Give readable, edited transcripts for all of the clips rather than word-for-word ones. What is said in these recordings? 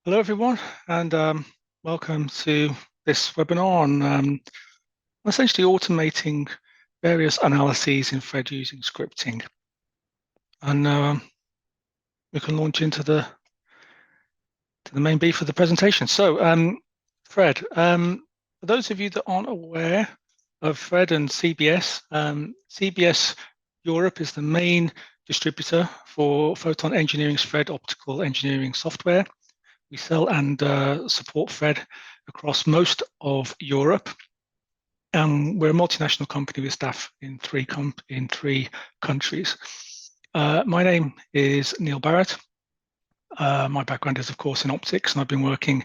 Hello, everyone, and welcome to this webinar on essentially automating various analyses in Fred using scripting. And we can launch into the main beef of the presentation. So, Fred, for those of you that aren't aware of Fred and CBS, CBS Europe is the main distributor for Photon Engineering's Fred optical engineering software. We sell and support Fred across most of Europe. We're a multinational company with staff in three countries. My name is Neil Barrett. My background is, of course, in optics, and I've been working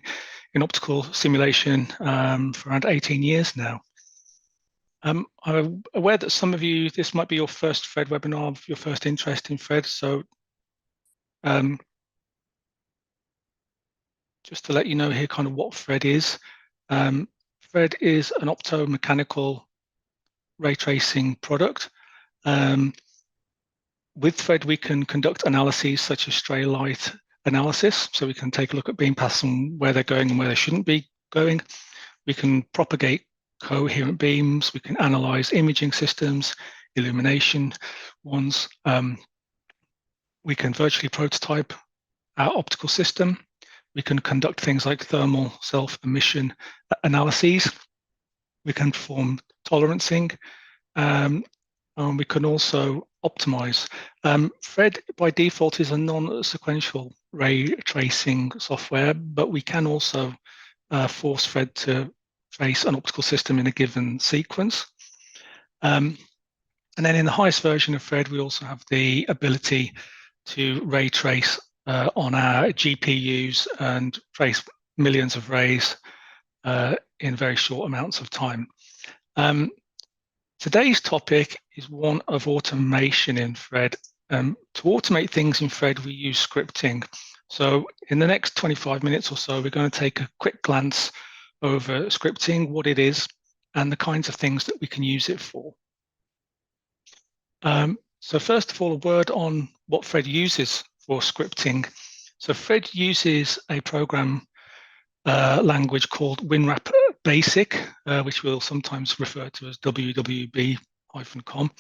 in optical simulation for around 18 years now. I'm aware that some of you, this might be your first Fred webinar, your first interest in Fred. So just to let you know here kind of what Fred is. Fred is an opto-mechanical ray tracing product. With Fred, we can conduct analyses such as stray light analysis. So we can take a look at beam paths and where they're going and where they shouldn't be going. We can propagate coherent beams. We can analyze imaging systems, illumination ones. We can virtually prototype our optical system. We can conduct things like thermal self-emission analyses. We can perform tolerancing. And we can also optimize. Fred, by default, is a non-sequential ray tracing software, but we can also force Fred to trace an optical system in a given sequence. And then in the highest version of Fred, we also have the ability to ray trace on our GPUs and trace millions of rays in very short amounts of time. Today's topic is one of automation in Fred. To automate things in Fred, we use scripting. So in the next 25 minutes or so, we're going to take a quick glance over scripting, what it is, and the kinds of things that we can use it for. So first of all, a word on what Fred uses for scripting. So Fred uses a program language called WinRAP Basic, which we'll sometimes refer to as WWB-com,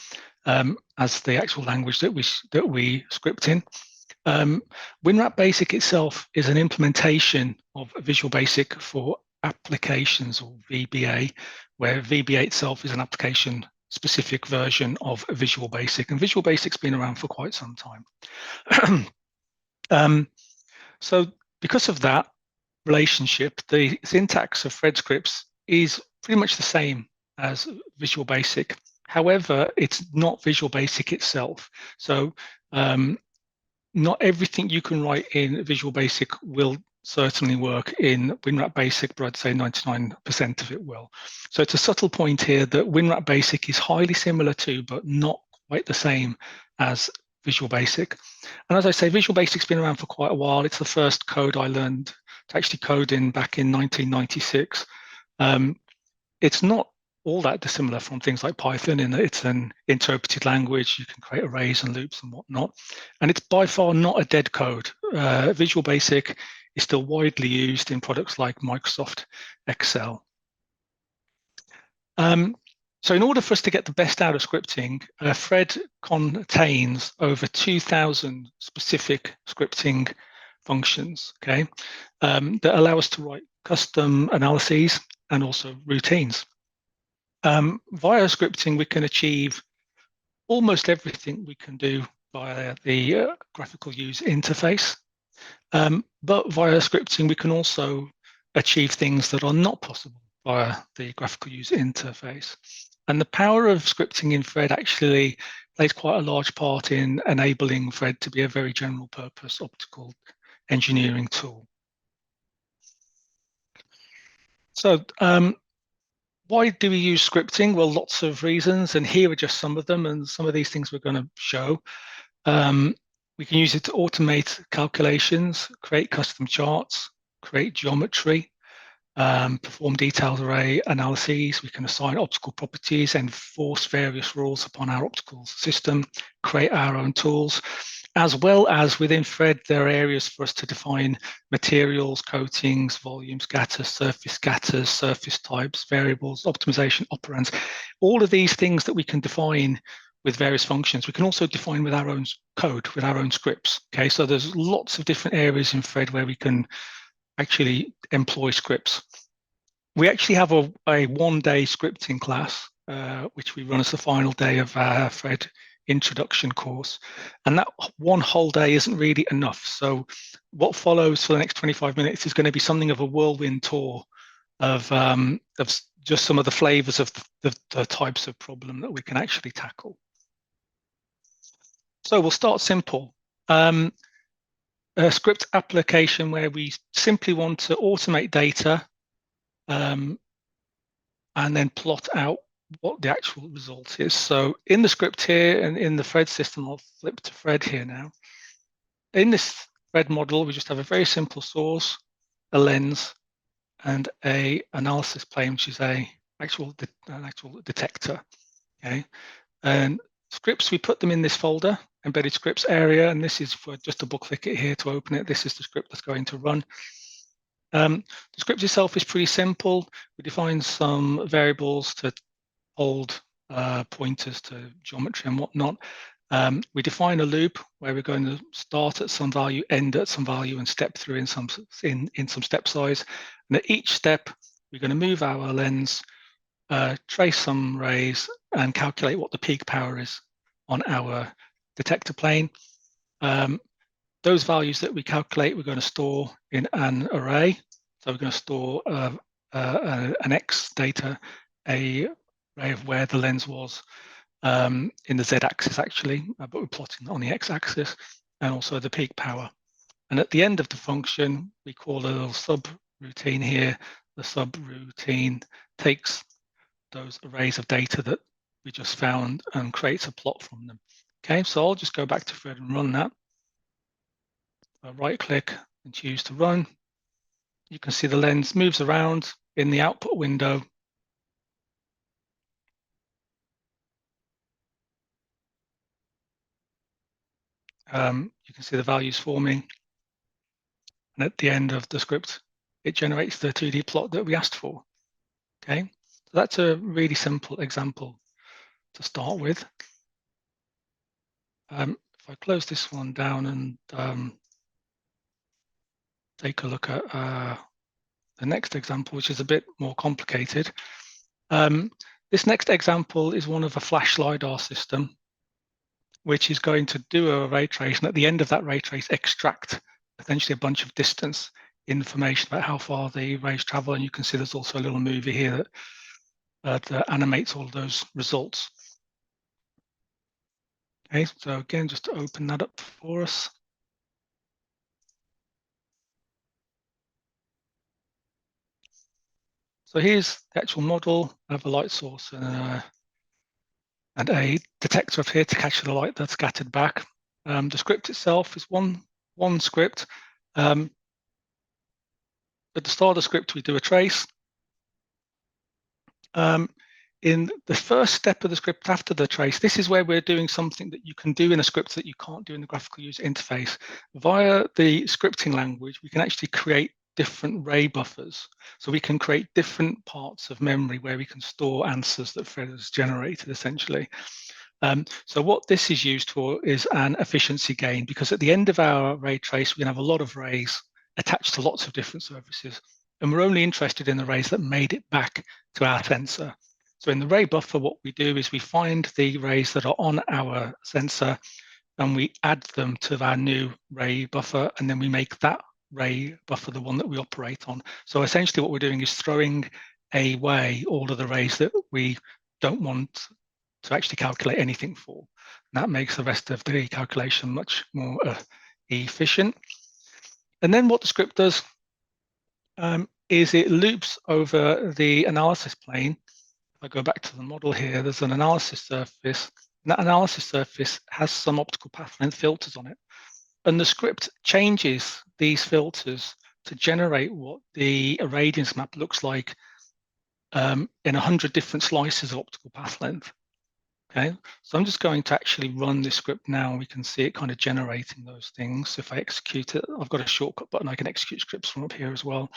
as the actual language that we script in. WinRAP Basic itself is an implementation of Visual Basic for applications, or VBA, where VBA itself is an application-specific version of Visual Basic, and Visual Basic's been around for quite some time. So because of that relationship, the syntax of Fred scripts is pretty much the same as Visual Basic. However, it's not Visual Basic itself. So not everything you can write in Visual Basic will certainly work in WinRAP Basic, but I'd say 99% of it will. So it's a subtle point here that WinRAP Basic is highly similar to, but not quite the same as Visual Basic. And as I say, Visual Basic's been around for quite a while. It's the first code I learned to actually code in back in 1996. It's not all that dissimilar from things like Python in that it's an interpreted language. You can create arrays and loops and whatnot. And it's by far not a dead code. Visual Basic is still widely used in products like Microsoft Excel. So in order for us to get the best out of scripting, Fred contains over 2,000 specific scripting functions, okay, that allow us to write custom analyses and also routines. Via scripting, we can achieve almost everything we can do via the graphical user interface. But via scripting, we can also achieve things that are not possible via the graphical user interface. And the power of scripting in Fred actually plays quite a large part in enabling Fred to be a very general purpose optical engineering tool. So why do we use scripting? Well, lots of reasons, and here are just some of them, and some of these things we're going to show. We can use it to automate calculations, create custom charts, create geometry, perform detailed array analyses. We can assign optical properties, enforce various rules upon our optical system, create our own tools, as well as within Fred, there are areas for us to define materials, coatings, volume scatters, surface types, variables, optimization operands, all of these things that we can define with various functions. We can also define with our own code, with our own scripts. Okay, so there's lots of different areas in Fred where we can actually employ scripts. We actually have a one-day scripting class, which we run as the final day of our Fred introduction course. And that one whole day isn't really enough. So what follows for the next 25 minutes is going to be something of a whirlwind tour of just some of the flavors of the types of problem that we can actually tackle. So we'll start simple. A script application where we simply want to automate data and then plot out what the actual result is. So in the script here and in the Fred system, I'll flip to Fred here now. In this Fred model, we just have a very simple source, a lens, and a analysis plane, which is an actual detector. Okay, and scripts, we put them in this folder, embedded scripts area, and this is for just double click it here to open it. This is the script that's going to run. The script itself is pretty simple. We define some variables to hold pointers to geometry and whatnot. We define a loop where we're going to start at some value, end at some value, and step through in some step size. And at each step, we're going to move our lens, trace some rays, and calculate what the peak power is on our detector plane. Those values that we calculate, we're going to store in an array. So we're going to store an X data, a array of where the lens was in the Z-axis actually, but we're plotting on the X-axis, and also the peak power. And at the end of the function, we call a little subroutine here. The subroutine takes those arrays of data that we just found and creates a plot from them. Okay, so I'll just go back to Fred and run that. Right click and choose to run. You can see the lens moves around in the output window. You can see the values forming. And at the end of the script, it generates the 2D plot that we asked for. Okay, so that's a really simple example to start with. If I close this one down and take a look at the next example, which is a bit more complicated. This next example is one of a flash LiDAR system, which is going to do a ray trace, and at the end of that ray trace, extract essentially a bunch of distance information about how far the rays travel. And you can see there's also a little movie here that animates all those results. Okay, so again, just to open that up for us. So here's the actual model. I have a light source and a detector up here to catch the light that's scattered back. The script itself is one script. At the start of the script, we do a trace. In the first step of the script after the trace, this is where we're doing something that you can do in a script that you can't do in the graphical user interface. Via the scripting language, we can actually create different ray buffers. So we can create different parts of memory where we can store answers that Fred has generated, essentially. So what this is used for is an efficiency gain, because at the end of our ray trace, we can have a lot of rays attached to lots of different surfaces. And we're only interested in the rays that made it back to our sensor. So in the ray buffer, what we do is we find the rays that are on our sensor and we add them to our new ray buffer, and then we make that ray buffer the one that we operate on. So essentially what we're doing is throwing away all of the rays that we don't want to actually calculate anything for. And that makes the rest of the calculation much more efficient. And then what the script does is it loops over the analysis plane. If I go back to the model here, there's an analysis surface. And that analysis surface has some optical path length filters on it. And the script changes these filters to generate what the irradiance map looks like in 100 different slices of optical path length. Okay, so I'm just going to actually run this script now, and we can see it kind of generating those things. So if I execute it, I've got a shortcut button. I can execute scripts from up here as well.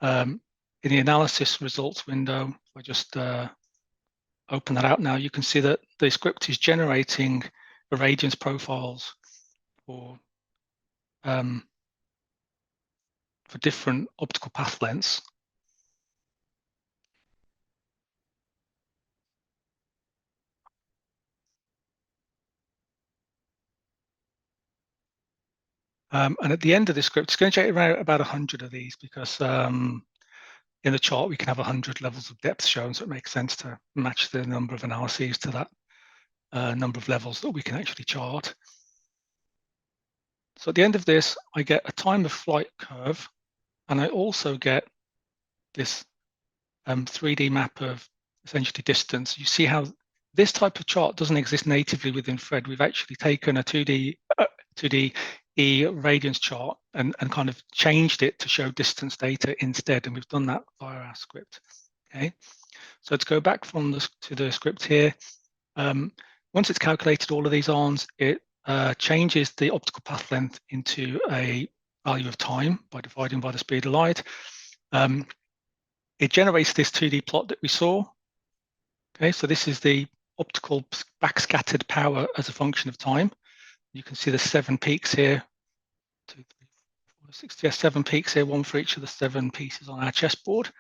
In the analysis results window, if I just open that out now, you can see that the script is generating irradiance profiles for different optical path lengths. And at the end of this script, it's going to generate about 100 of these because in the chart we can have 100 levels of depth shown, so it makes sense to match the number of analyses to that number of levels that we can actually chart. So at the end of this, I get a time of flight curve, and I also get this 3D map of essentially distance. You see how this type of chart doesn't exist natively within Phred. We've actually taken a 2D radiance chart and kind of changed it to show distance data instead, and we've done that via our script. Okay, so let's go back to the script here. Once it's calculated all of these arms, it changes the optical path length into a value of time by dividing by the speed of light. It generates this 2D plot that we saw. Okay, so this is the optical backscattered power as a function of time. You can see the 7 peaks here. 2, 3, 4, 6, yeah, 7 peaks here, one for each of the 7 pieces on our chessboard.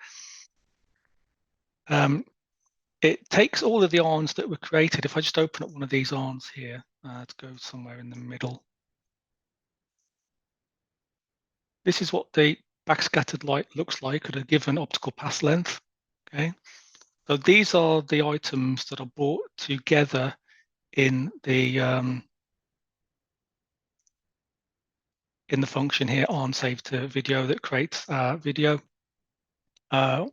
It takes all of the arms that were created. If I just open up one of these arms here, to go somewhere in the middle. This is what the backscattered light looks like at a given optical path length. Okay, so these are the items that are brought together in the function here on save to video that creates video, and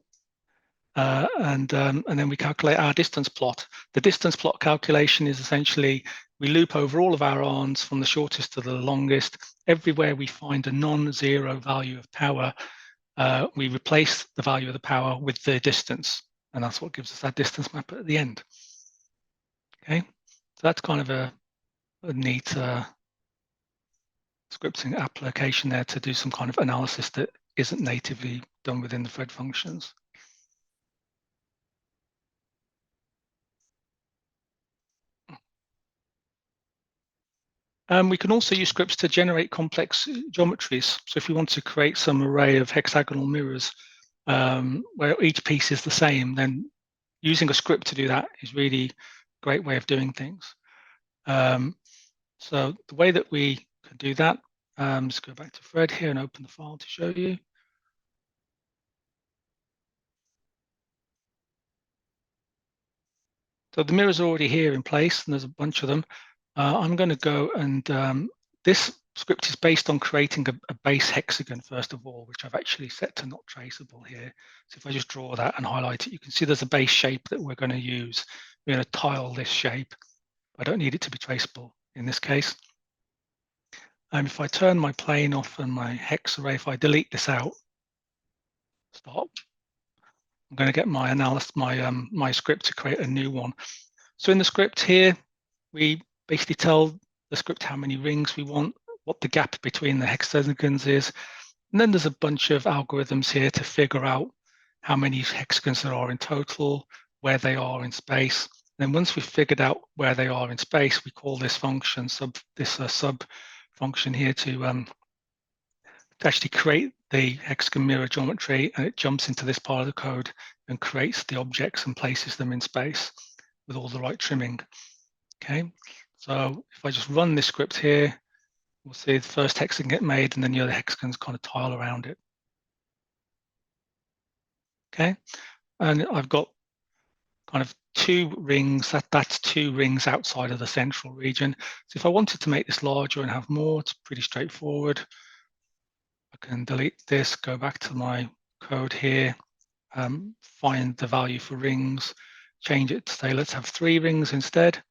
then we calculate our distance plot. The distance plot calculation is essentially we loop over all of our arms from the shortest to the longest. Everywhere we find a non-zero value of power, we replace the value of the power with the distance, and that's what gives us that distance map at the end. Okay, so that's kind of a neat scripting application there to do some kind of analysis that isn't natively done within the Phred functions. We can also use scripts to generate complex geometries. So if we want to create some array of hexagonal mirrors where each piece is the same, then using a script to do that is really a great way of doing things. So the way that we can do that, let's go back to Phred here and open the file to show you. So the mirrors are already here in place, and there's a bunch of them. I'm going to go and this script is based on creating a base hexagon, first of all, which I've actually set to not traceable here. So if I just draw that and highlight it, you can see there's a base shape that we're going to use. We're going to tile this shape. I don't need it to be traceable in this case. If I turn my plane off and my hex array, if I delete this out, stop, I'm going to get my analysis, my script to create a new one. So in the script here, we basically tell the script how many rings we want, what the gap between the hexagons is, and then there's a bunch of algorithms here to figure out how many hexagons there are in total, where they are in space. And then once we've figured out where they are in space, we call this function sub function here to actually create the hexagon mirror geometry, and it jumps into this part of the code and creates the objects and places them in space with all the right trimming. Okay, so if I just run this script here, we'll see the first hexagon get made and then the other hexagons kind of tile around it. Okay, and I've got kind of 2 rings, that's 2 rings outside of the central region. So if I wanted to make this larger and have more, it's pretty straightforward. I can delete this, go back to my code here, find the value for rings, change it to say, let's have 3 rings instead,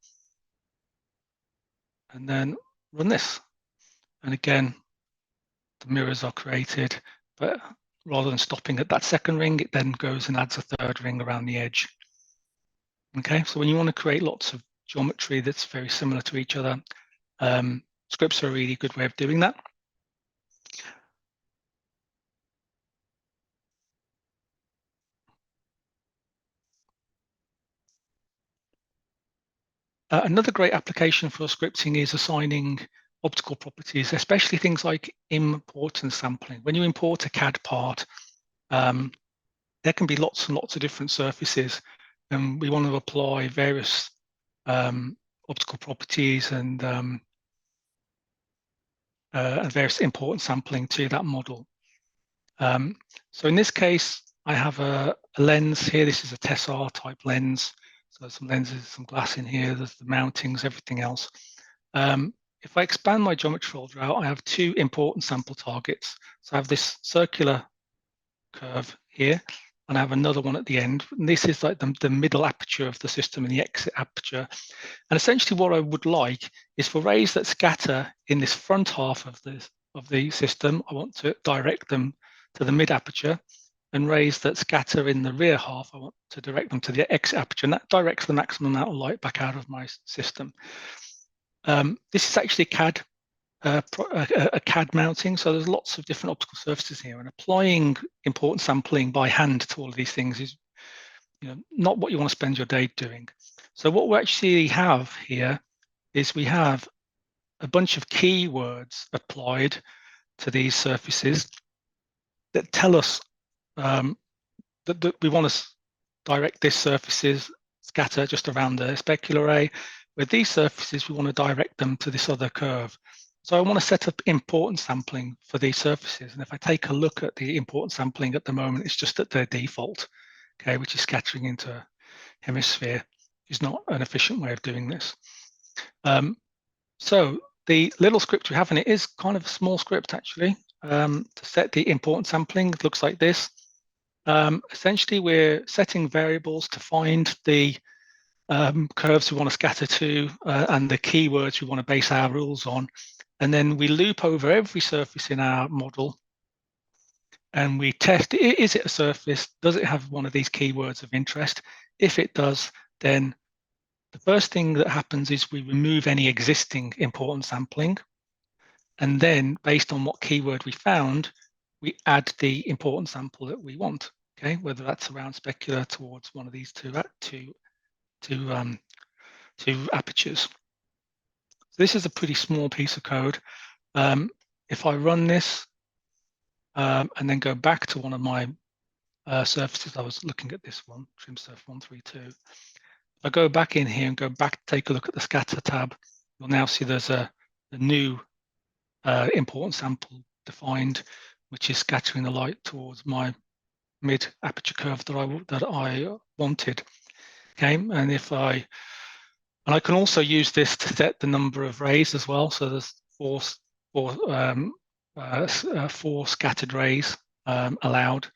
and then run this. And again, the mirrors are created, but rather than stopping at that second ring, it then goes and adds a third ring around the edge. Okay, so when you want to create lots of geometry that's very similar to each other, scripts are a really good way of doing that. Another great application for scripting is assigning optical properties, especially things like importance sampling. When you import a CAD part, there can be lots and lots of different surfaces, and we want to apply various optical properties and various importance sampling to that model. So in this case, I have a lens here. This is a Tessar type lens. So some lenses, some glass in here, there's the mountings, everything else. If I expand my geometry folder out, I have two important sample targets. So I have this circular curve here, and I have another one at the end. And this is like the middle aperture of the system and the exit aperture. And essentially what I would like is for rays that scatter in this front half of the system, I want to direct them to the mid aperture, and rays that scatter in the rear half, I want to direct them to the exit aperture, and that directs the maximum amount of light back out of my system. This is actually a CAD mounting, so there's lots of different optical surfaces here, and applying importance sampling by hand to all of these things is not what you want to spend your day doing. So what we actually have here is we have a bunch of keywords applied to these surfaces that tell us that we want to direct this surfaces scatter just around the specular ray. With these surfaces, we want to direct them to this other curve. So I want to set up importance sampling for these surfaces. And if I take a look at the importance sampling at the moment, it's just at their default, okay, which is scattering into a hemisphere. Is not an efficient way of doing this. So the little script we have in it is kind of a small script actually. To set the importance sampling, it looks like this. Essentially, we're setting variables to find the curves we want to scatter to and the keywords we want to base our rules on. And then we loop over every surface in our model and we test, is it a surface? Does it have one of these keywords of interest? If it does, then the first thing that happens is we remove any existing importance sampling. And then based on what keyword we found, we add the importance sample that we want, okay? Whether that's around specular towards one of these two apertures. So this is a pretty small piece of code. If I run this and then go back to one of my surfaces, I was looking at this one, trim surf 132. If I go back in here and go back, take a look at the scatter tab, you'll now see there's a new importance sample defined, which is scattering the light towards my mid aperture curve that I wanted. Okay, and I can also use this to set the number of rays as well. So there's four scattered rays allowed.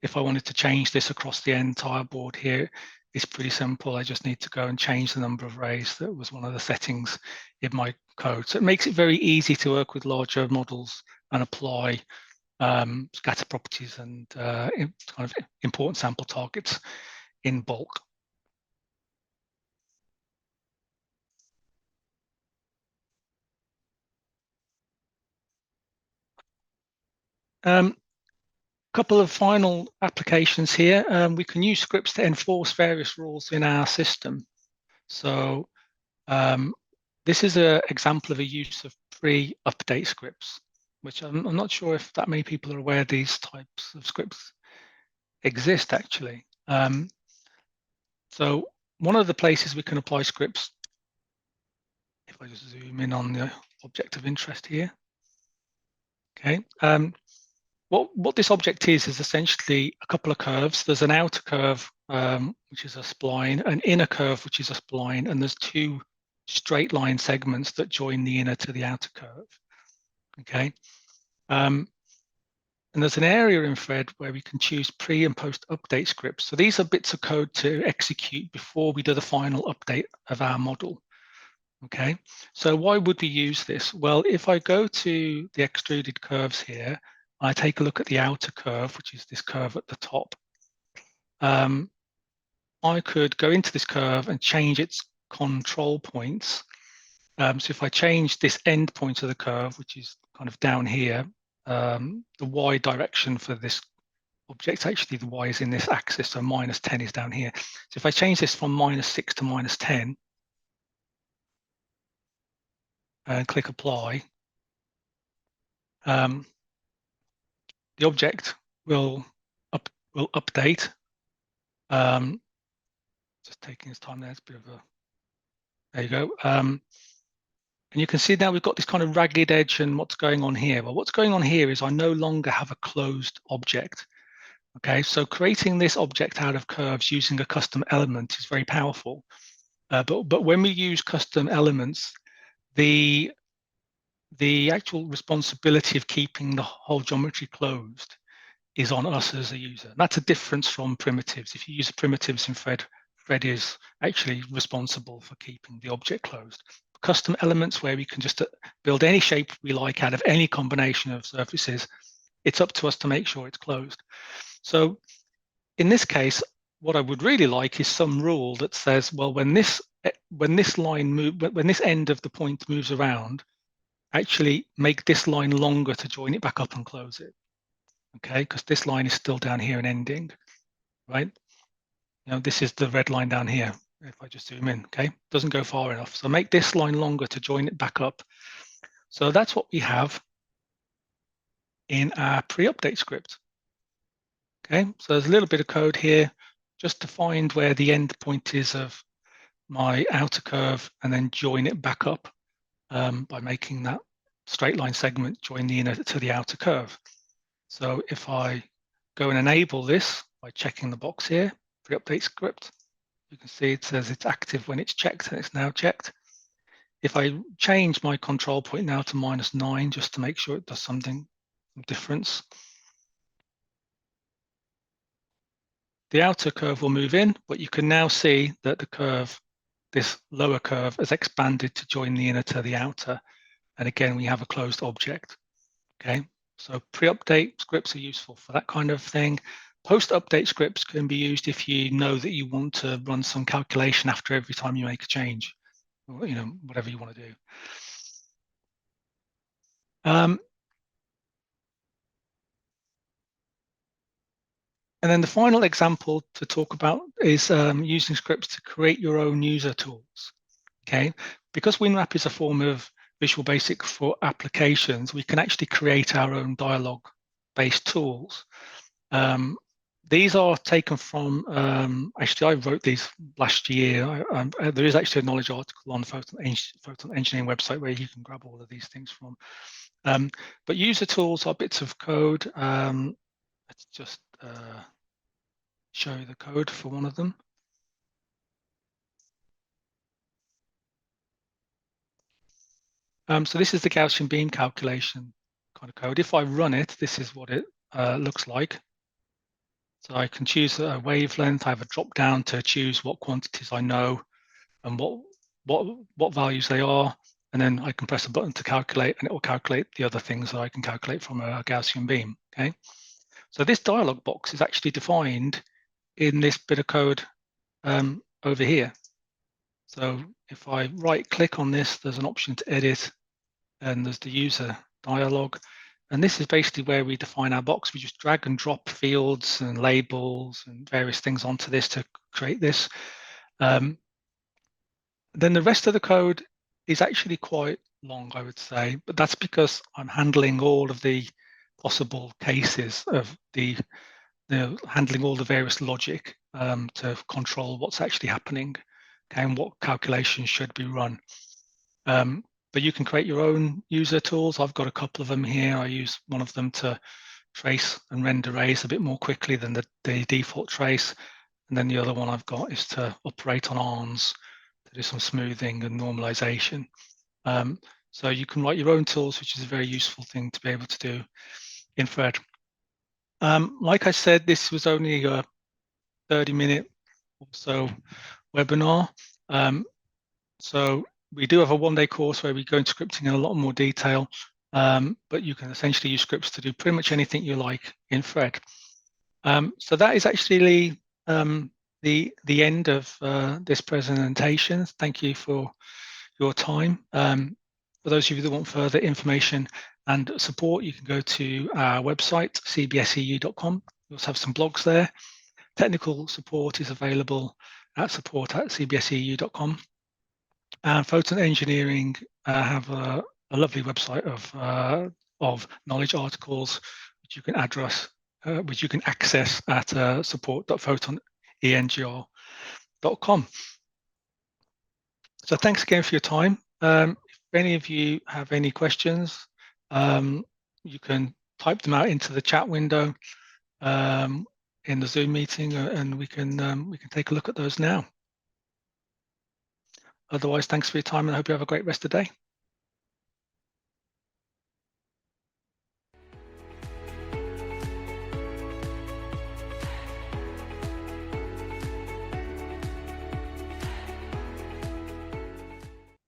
If I wanted to change this across the entire board here, it's pretty simple. I just need to go and change the number of rays. That was one of the settings in my code. So it makes it very easy to work with larger models and apply scatter properties and kind of important sample targets in bulk. Couple of final applications here. We can use scripts to enforce various rules in our system. So this is an example of a use of pre-update scripts, which I'm not sure if that many people are aware these types of scripts exist actually. So one of the places we can apply scripts, if I just zoom in on the object of interest here, okay. What this object is essentially a couple of curves. There's an outer curve, which is a spline, an inner curve, which is a spline, and there's two straight line segments that join the inner to the outer curve. Okay. And there's an area in Fred where we can choose pre and post update scripts. So these are bits of code to execute before we do the final update of our model. Okay, so why would we use this? Well, if I go to the extruded curves here, I take a look at the outer curve, which is this curve at the top. I could go into this curve and change its control points. So if I change this end point of the curve, which is kind of down here, the y direction for this object, actually the y is in this axis, so -10 is down here. So if I change this from -6 to -10 and click apply, the object will update. Just taking its time there, it's a bit of a, there you go. And you can see now we've got this kind of ragged edge and what's going on here. Well, what's going on here is I no longer have a closed object. Okay, so creating this object out of curves using a custom element is very powerful. But when we use custom elements, the actual responsibility of keeping the whole geometry closed is on us as a user. That's a difference from primitives. If you use primitives in Fred is actually responsible for keeping the object closed. Custom elements where we can just build any shape we like out of any combination of surfaces, it's up to us to make sure it's closed. So in this case, what I would really like is some rule that says, well, when this line when this end of the point moves around, actually make this line longer to join it back up and close it. Okay, because this line is still down here and ending, right? This is the red line down here. If I just zoom in, okay, doesn't go far enough. So make this line longer to join it back up. So that's what we have in our pre-update script. Okay, so there's a little bit of code here just to find where the end point is of my outer curve and then join it back up by making that straight line segment join the inner to the outer curve. So if I go and enable this by checking the box here, pre-update script, you can see it says it's active when it's checked, and it's now checked. If I change my control point now to -9, just to make sure it does some difference, the outer curve will move in, but you can now see that the curve, this lower curve, has expanded to join the inner to the outer. And again, we have a closed object. Okay, so pre-update scripts are useful for that kind of thing. Post-update scripts can be used if you know that you want to run some calculation after every time you make a change, or, whatever you want to do. And then the final example to talk about is using scripts to create your own user tools. Okay, because WinMap is a form of Visual Basic for applications, we can actually create our own dialogue-based tools. These are taken from, actually I wrote these last year. There is actually a knowledge article on the Photon Engineering website where you can grab all of these things from. But user tools are bits of code. Let's just show you the code for one of them. So this is the Gaussian beam calculation kind of code. If I run it, this is what it looks like. So I can choose a wavelength. I have a drop down to choose what quantities I know and what values they are. And then I can press a button to calculate, and it will calculate the other things that I can calculate from a Gaussian beam. Okay. So this dialog box is actually defined in this bit of code over here. So if I right click on this, there's an option to edit, and there's the user dialog. And this is basically where we define our box. We just drag and drop fields and labels and various things onto this to create this. Then the rest of the code is actually quite long, I would say, but that's because I'm handling all of the possible cases of handling all the various logic to control what's actually happening, okay, and what calculations should be run. But you can create your own user tools. I've got a couple of them here. I use one of them to trace and render rays a bit more quickly than the default trace. And then the other one I've got is to operate on arms, to do some smoothing and normalization. So you can write your own tools, which is a very useful thing to be able to do in Fred. Like I said, this was only a 30-minute or so webinar. So We do have a one-day course where we go into scripting in a lot more detail, but you can essentially use scripts to do pretty much anything you like in Fred. So that is actually the end of this presentation. Thank you for your time. For those of you that want further information and support, you can go to our website, cbseu.com. We also have some blogs there. Technical support is available at support@cbseu.com. And Photon Engineering have a lovely website of knowledge articles which you can which you can access at support.photonengr.com. So thanks again for your time. If any of you have any questions, you can type them out into the chat window in the Zoom meeting, and we can take a look at those now. Otherwise, thanks for your time, and I hope you have a great rest of the day.